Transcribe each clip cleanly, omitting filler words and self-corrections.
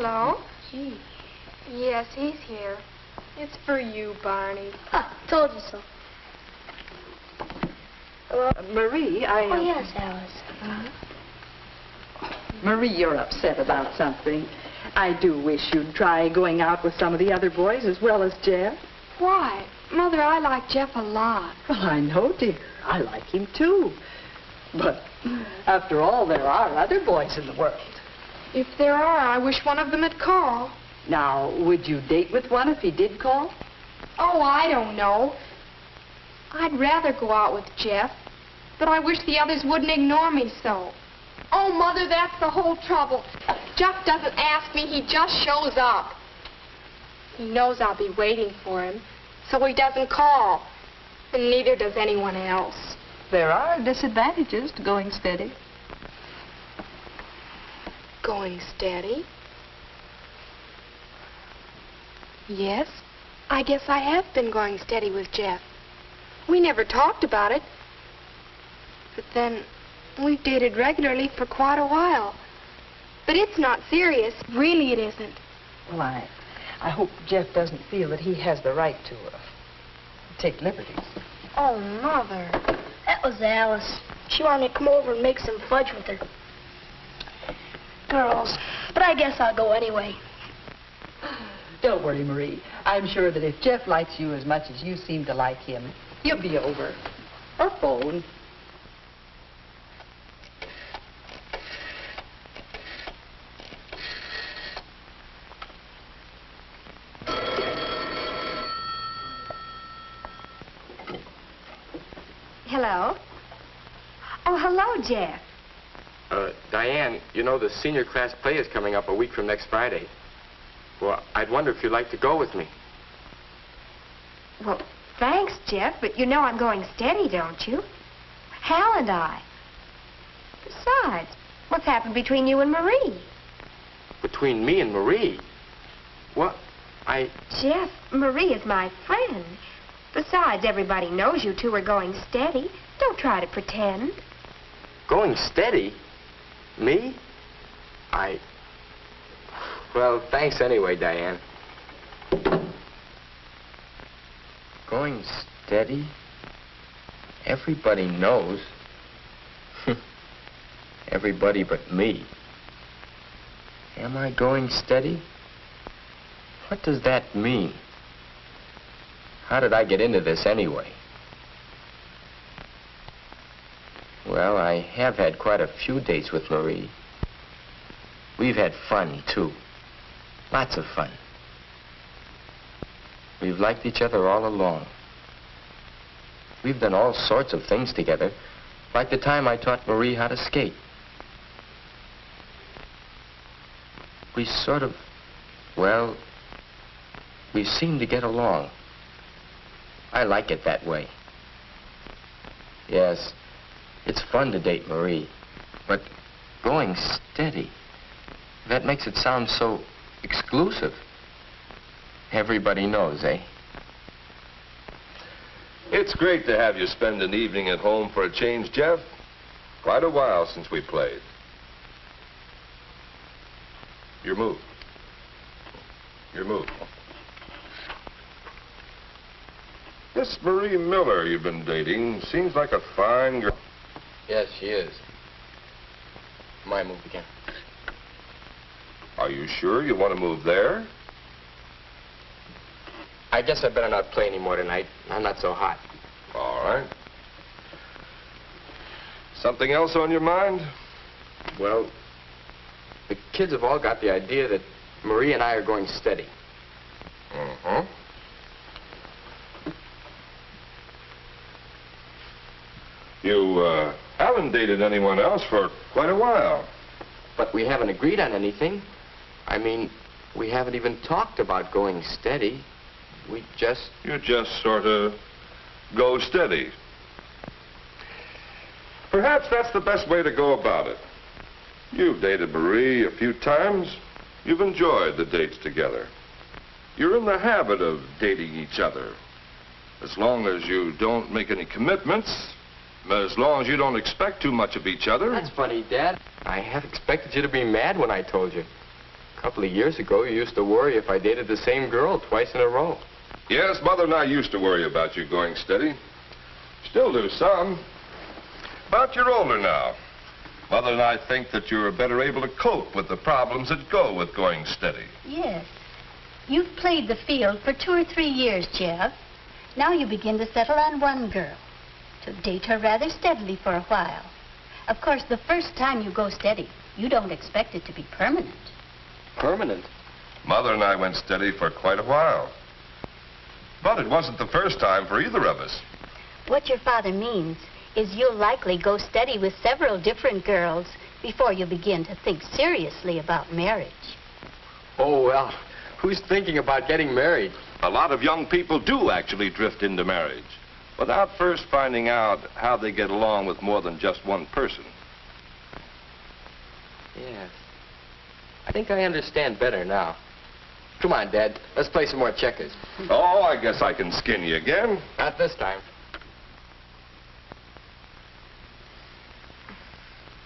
Hello? Gee. Yes, he's here. It's for you, Barney. Told you so. Hello? Marie, Oh, yes, Alice. Marie, you're upset about something. I do wish you'd try going out with some of the other boys as well as Jeff. Why? Mother, I like Jeff a lot. Well, I know, dear. I like him, too. But after all, there are other boys in the world. If there are, I wish one of them had called. Now, would you date with one if he did call? Oh, I don't know. I'd rather go out with Jeff, but I wish the others wouldn't ignore me so. Oh, Mother, that's the whole trouble. Jeff doesn't ask me, he just shows up. He knows I'll be waiting for him, so he doesn't call. And neither does anyone else. There are disadvantages to going steady. Going steady? Yes, I guess I have been going steady with Jeff. We never talked about it. But then, we've dated regularly for quite a while. But it's not serious. Really, it isn't. Well, I hope Jeff doesn't feel that he has the right to take liberties. Oh, Mother. That was Alice. She wanted to come over and make some fudge with her. Girls. But I guess I'll go anyway. Don't worry, Marie. I'm sure that if Jeff likes you as much as you seem to like him, he'll be over. Or phone. Hello? Oh, hello, Jeff. Diane, you know the senior class play is coming up a week from next Friday. Well, I'd wonder if you'd like to go with me. Well, thanks, Jeff, but you know I'm going steady, don't you? Hal and I. Besides, what's happened between you and Marie? Between me and Marie? What? Jeff, Marie is my friend. Besides, everybody knows you two are going steady. Don't try to pretend. Going steady? Me? Well, thanks anyway, Diane. Going steady? Everybody knows. Everybody but me. Am I going steady? What does that mean? How did I get into this anyway? Well, I have had quite a few dates with Marie. We've had fun, too. Lots of fun. We've liked each other all along. We've done all sorts of things together, like the time I taught Marie how to skate. We sort of, well, we seem to get along. I like it that way. Yes, it's fun to date Marie, but going steady, that makes it sound so exclusive. Everybody knows, eh? It's great to have you spend an evening at home for a change, Jeff. Quite a while since we played. Your move. Your move. This Marie Miller you've been dating seems like a fine girl. Yes, she is. My move again. Are you sure you want to move there? I guess I better not play anymore tonight. I'm not so hot. All right. Something else on your mind? Well, the kids have all got the idea that Marie and I are going steady. Uh-huh. You haven't dated anyone else for quite a while. But we haven't agreed on anything. I mean, we haven't even talked about going steady. You just sort of go steady. Perhaps that's the best way to go about it. You've dated Marie a few times. You've enjoyed the dates together. You're in the habit of dating each other. As long as you don't make any commitments, as long as you don't expect too much of each other. That's funny, Dad. I half expected you to be mad when I told you. couple of years ago, you used to worry if I dated the same girl twice in a row. Yes, Mother and I used to worry about you going steady. Still do some. But you're older now. Mother and I think that you're better able to cope with the problems that go with going steady. Yes. You've played the field for 2 or 3 years, Jeff. Now you begin to settle on one girl, to date her rather steadily for a while. Of course, the first time you go steady, you don't expect it to be permanent. Permanent? Mother and I went steady for quite a while. But it wasn't the first time for either of us. What your father means is you'll likely go steady with several different girls before you begin to think seriously about marriage. Oh, well, who's thinking about getting married? A lot of young people do actually drift into marriage without first finding out how they get along with more than just one person. Yes. I think I understand better now. Come on, Dad. Let's play some more checkers. Oh, I guess I can skin you again. Not this time.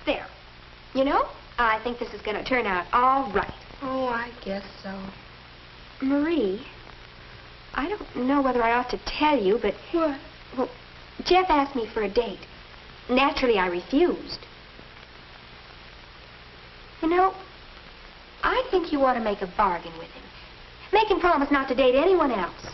There. You know, I think this is going to turn out all right. Oh, I guess so. Marie, I don't know whether I ought to tell you, but... What? Well, Jeff asked me for a date. Naturally, I refused. You know, I think you ought to make a bargain with him. Make him promise not to date anyone else.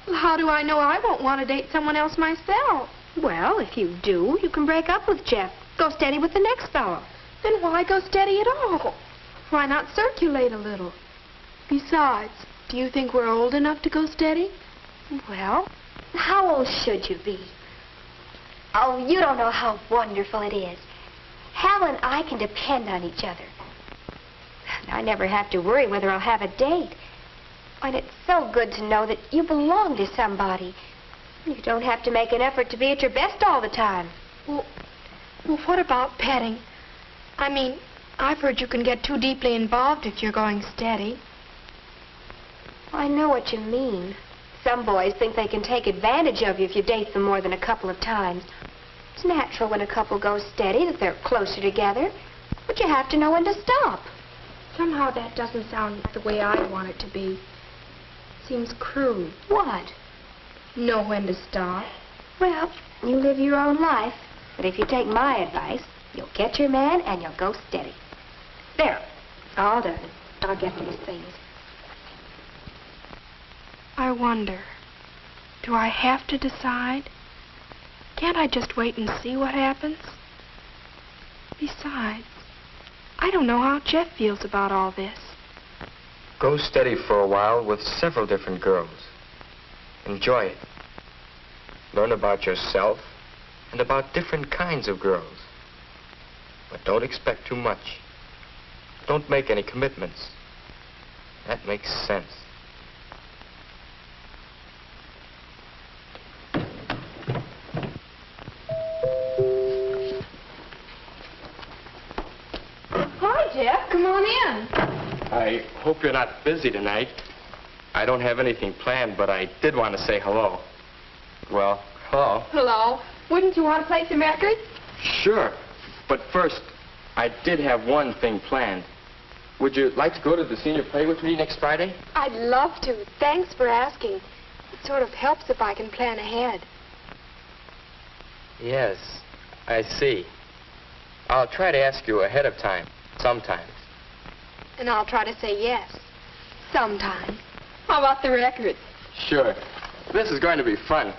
Well, how do I know I won't want to date someone else myself? Well, if you do, you can break up with Jeff. Go steady with the next fellow. Then why go steady at all? Why not circulate a little? Besides, do you think we're old enough to go steady? Well, how old should you be? Oh, you don't know how wonderful it is. Hal and I can depend on each other. I never have to worry whether I'll have a date. And it's so good to know that you belong to somebody. You don't have to make an effort to be at your best all the time. Well, what about petting? I mean, I've heard you can get too deeply involved if you're going steady. I know what you mean. Some boys think they can take advantage of you if you date them more than a couple of times. It's natural when a couple goes steady that they're closer together, but you have to know when to stop. Somehow that doesn't sound like the way I want it to be. Seems crude. What? Know when to stop. Well, you live your own life, but if you take my advice, you'll get your man and you'll go steady. There. All done. I'll get these things. I wonder, do I have to decide? Can't I just wait and see what happens? Besides, I don't know how Jeff feels about all this. Go steady for a while with several different girls. Enjoy it. Learn about yourself and about different kinds of girls. But don't expect too much. Don't make any commitments. That makes sense. Hi, Jeff. Come on in. I hope you're not busy tonight. I don't have anything planned, but I did want to say hello. Well, hello. Hello. Wouldn't you want to play some records? Sure. But first, I did have one thing planned. Would you like to go to the senior play with me next Friday? I'd love to. Thanks for asking. It sort of helps if I can plan ahead. Yes, I see. I'll try to ask you ahead of time, sometimes. And I'll try to say yes. Sometime. How about the records? Sure. This is going to be fun.